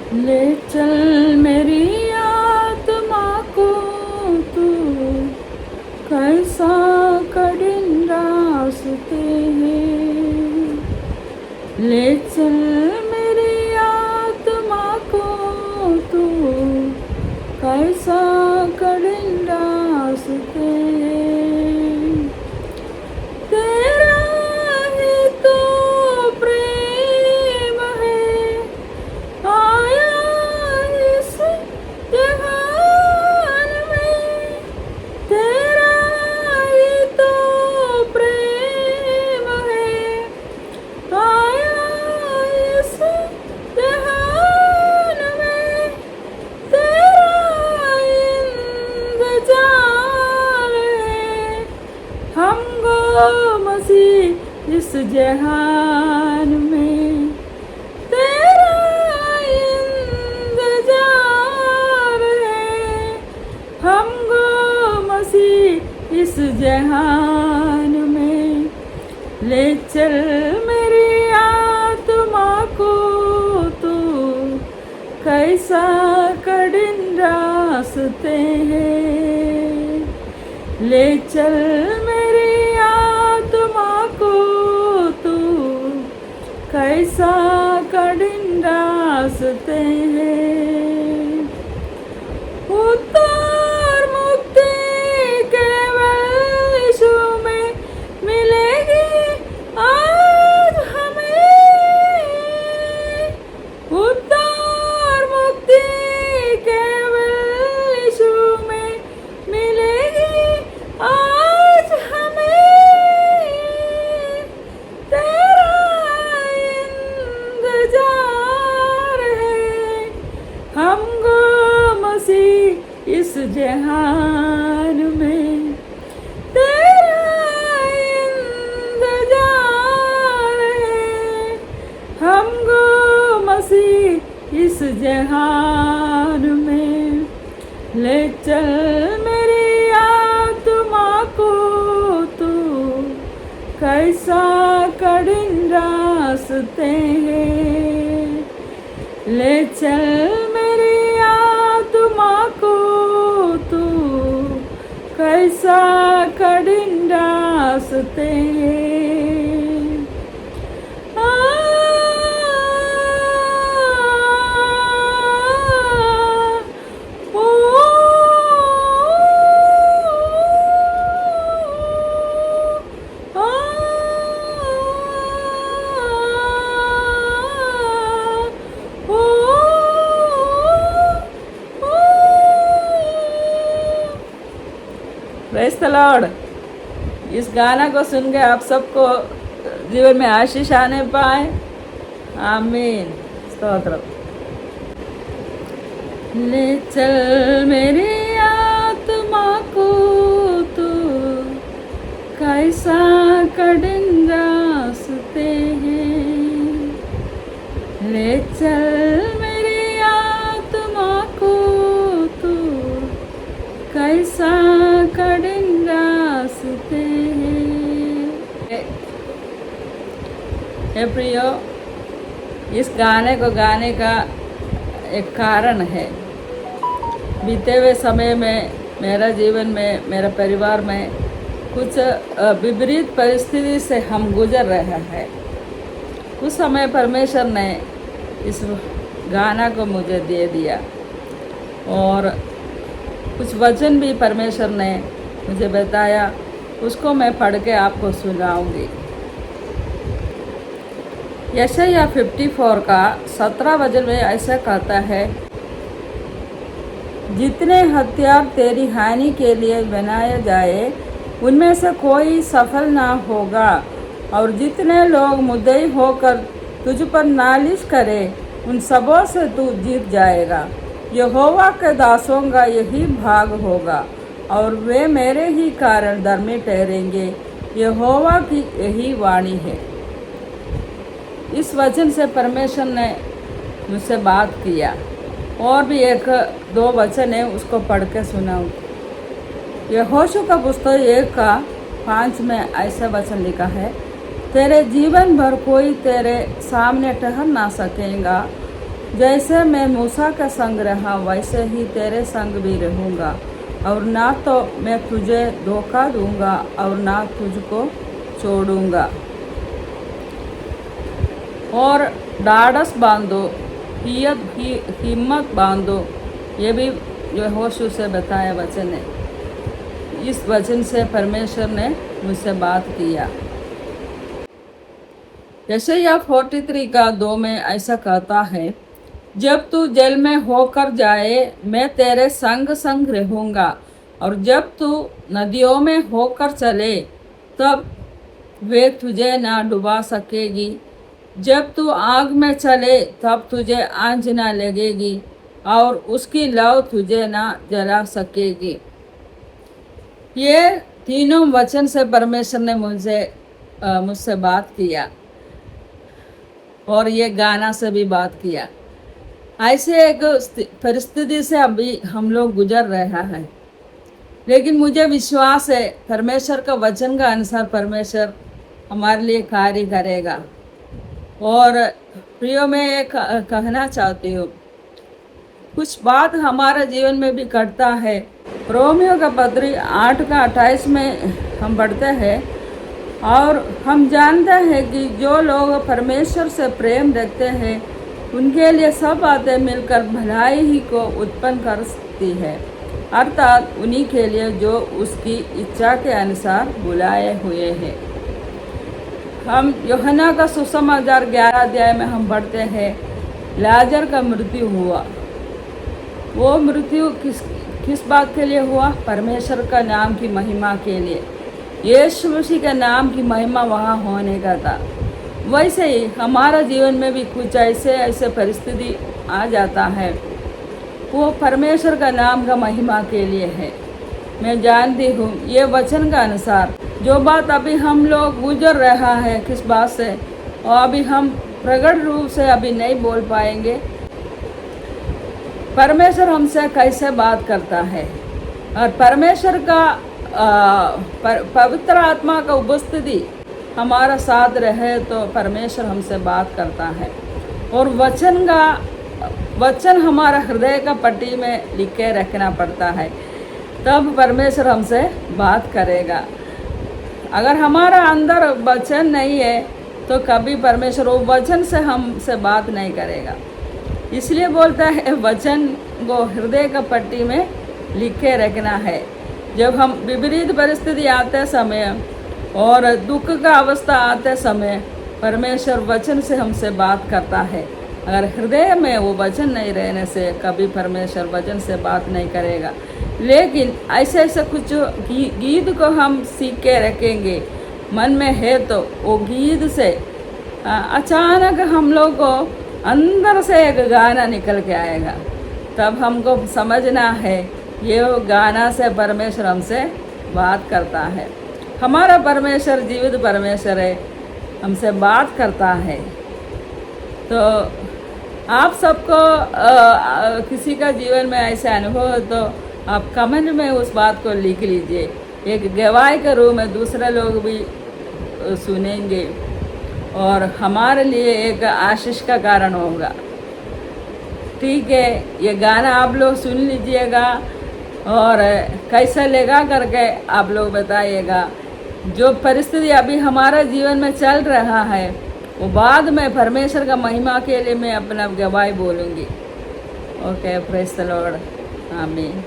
ले चल मेरी आत्मा को तू, कैसा कठिन रास्ते हैं। ले चल मेरी आत्मा को तू, कैसा कठिन रास्ते हैं। तेरा ही तो प्रेम है आया इस जहान में। तेरा ही तो प्रेम है आया इस जहान में। तेरा इंतजार है हमको मसीह इस जहान में। तेरा इंतजार है हमको मसीह इस जहान में। ले चल मेरी आत्मा को तू, कैसा कठिन रास्ते हैं। ले चल मेरी आत्मा को तू, कैसा कठिन रास्ते हैं। उत्तर मुक्ति केवल यीशु में मिलेगी आज हमें। उत्तर मुक्ति केवल यीशु में मिलेगी आज हमें। तेरा इंतजार है हमको मसीह इस जहान में। तेरा इंतजार है हमको मसीह इस जहान में। ले चल मेरी आत्मा को तू, कैसा कठिन रास्ते हैं। ले चल मेरी आत्मा को तू, कैसा कठिन रास्ते हैं। Praise the Lord. इस गाना को सुन के आप सबको जीवन में आशीष आने पाए। आमीन। स्तोत्र। ले चल मेरी आत्मा को तू, कैसा कठिन रास्ते हैं। ले चल मेरी आत्मा को तू, कैसा कठिन रास्ते हैं। हे प्रियो, इस गाने को गाने का एक कारण है। बीते हुए समय में मेरा जीवन में, मेरा परिवार में कुछ विपरीत परिस्थिति से हम गुजर रहे हैं। कुछ समय परमेश्वर ने इस गाना को मुझे दे दिया और कुछ वचन भी परमेश्वर ने मुझे बताया, उसको मैं पढ़ के आपको सुनाऊंगी। यशायाह 54 का 17 वचन में ऐसा कहता है, जितने हथियार तेरी हानि के लिए बनाए जाए उनमें से कोई सफल ना होगा, और जितने लोग मुद्दई होकर तुझ पर नालिश करे उन सबों से तू जीत जाएगा। यहोवा के दासों का यही भाग होगा और वे मेरे ही कारण धर्मी ठहरेंगे। यहोवा की यही वाणी है। इस वचन से परमेश्वर ने मुझसे बात किया। और भी एक दो वचन है, उसको पढ़ के सुनाऊँ। यहोशू का पुस्तक 1:5 में ऐसा वचन लिखा है, तेरे जीवन भर कोई तेरे सामने ठहर ना सकेगा जैसे मैं मूसा का संग रहा वैसे ही तेरे संग भी रहूँगा, और ना तो मैं तुझे धोखा दूँगा और ना तुझको छोड़ूँगा। और ढाढ़स बांधो, हिम्मत बांधो। ये भी जो होशू से बताया वचन है। इस वचन से परमेश्वर ने मुझसे बात किया। यशायाह 43 का 2 में ऐसा कहता है, जब तू जल में होकर जाए मैं तेरे संग संग रहूँगा, और जब तू नदियों में होकर चले तब वे तुझे ना डुबा सकेगी। जब तू आग में चले तब तुझे आंच ना लगेगी, और उसकी लौ तुझे ना जला सकेगी। ये तीनों वचन से परमेश्वर ने मुझसे बात किया, और ये गाना से भी बात किया। ऐसे एक परिस्थिति से अभी हम लोग गुजर रहा है, लेकिन मुझे विश्वास है परमेश्वर का वचन का अनुसार परमेश्वर हमारे लिए कार्य करेगा। और प्रियो मैं ये कहना चाहती हूँ, कुछ बात हमारे जीवन में भी घटता है। रोमियो का पत्री 8 का 28 में हम पढ़ते हैं, और हम जानते हैं कि जो लोग परमेश्वर से प्रेम रखते हैं उनके लिए सब बातें मिलकर भलाई ही को उत्पन्न कर सकती है, अर्थात उन्हीं के लिए जो उसकी इच्छा के अनुसार बुलाए हुए हैं। हम यूहन्ना का सुसमाचार 11 अध्याय में हम पढ़ते हैं, लाजर का मृत्यु हुआ। वो मृत्यु किस बात के लिए हुआ? परमेश्वर का नाम की महिमा के लिए। यीशु मसीह के नाम की महिमा वहाँ होने का था। वैसे ही हमारा जीवन में भी कुछ ऐसे परिस्थिति आ जाता है, वो परमेश्वर का नाम का महिमा के लिए है। मैं जानती हूँ ये वचन का अनुसार जो बात अभी हम लोग गुजर रहा है किस बात से, और अभी हम प्रकट रूप से अभी नहीं बोल पाएंगे। परमेश्वर हमसे कैसे बात करता है, और परमेश्वर का पवित्र आत्मा का उपस्थिति हमारा साथ रहे तो परमेश्वर हमसे बात करता है। और वचन हमारा हृदय का पट्टी में लिख के रखना पड़ता है, तब परमेश्वर हमसे बात करेगा। अगर हमारा अंदर वचन नहीं है तो कभी परमेश्वर वो वचन से हमसे बात नहीं करेगा। इसलिए बोलता है वचन को हृदय का पट्टी में लिख के रखना है। जब हम विपरीत परिस्थिति आते समय और दुख का अवस्था आते समय परमेश्वर वचन से हमसे बात करता है। अगर हृदय में वो वचन नहीं रहने से कभी परमेश्वर वचन से बात नहीं करेगा। लेकिन ऐसे कुछ गीत को हम सीख के रखेंगे मन में है तो वो गीत से अचानक हम लोग को अंदर से एक गाना निकल के आएगा। तब हमको समझना है ये गाना से परमेश्वर हमसे बात करता है। हमारा परमेश्वर जीवित परमेश्वर है, हमसे बात करता है। तो आप सबको किसी का जीवन में ऐसा अनुभव हो तो आप कमेंट में उस बात को लिख लीजिए। एक गवाही के रूप में दूसरे लोग भी सुनेंगे और हमारे लिए एक आशीष का कारण होगा। ठीक है, ये गाना आप लोग सुन लीजिएगा और कैसा लगा करके आप लोग बताइएगा। जो परिस्थिति अभी हमारा जीवन में चल रहा है वो बाद में परमेश्वर का महिमा के लिए मैं अपना गवाही बोलूँगी। ओके, प्रेज़ द लॉर्ड, आमीन।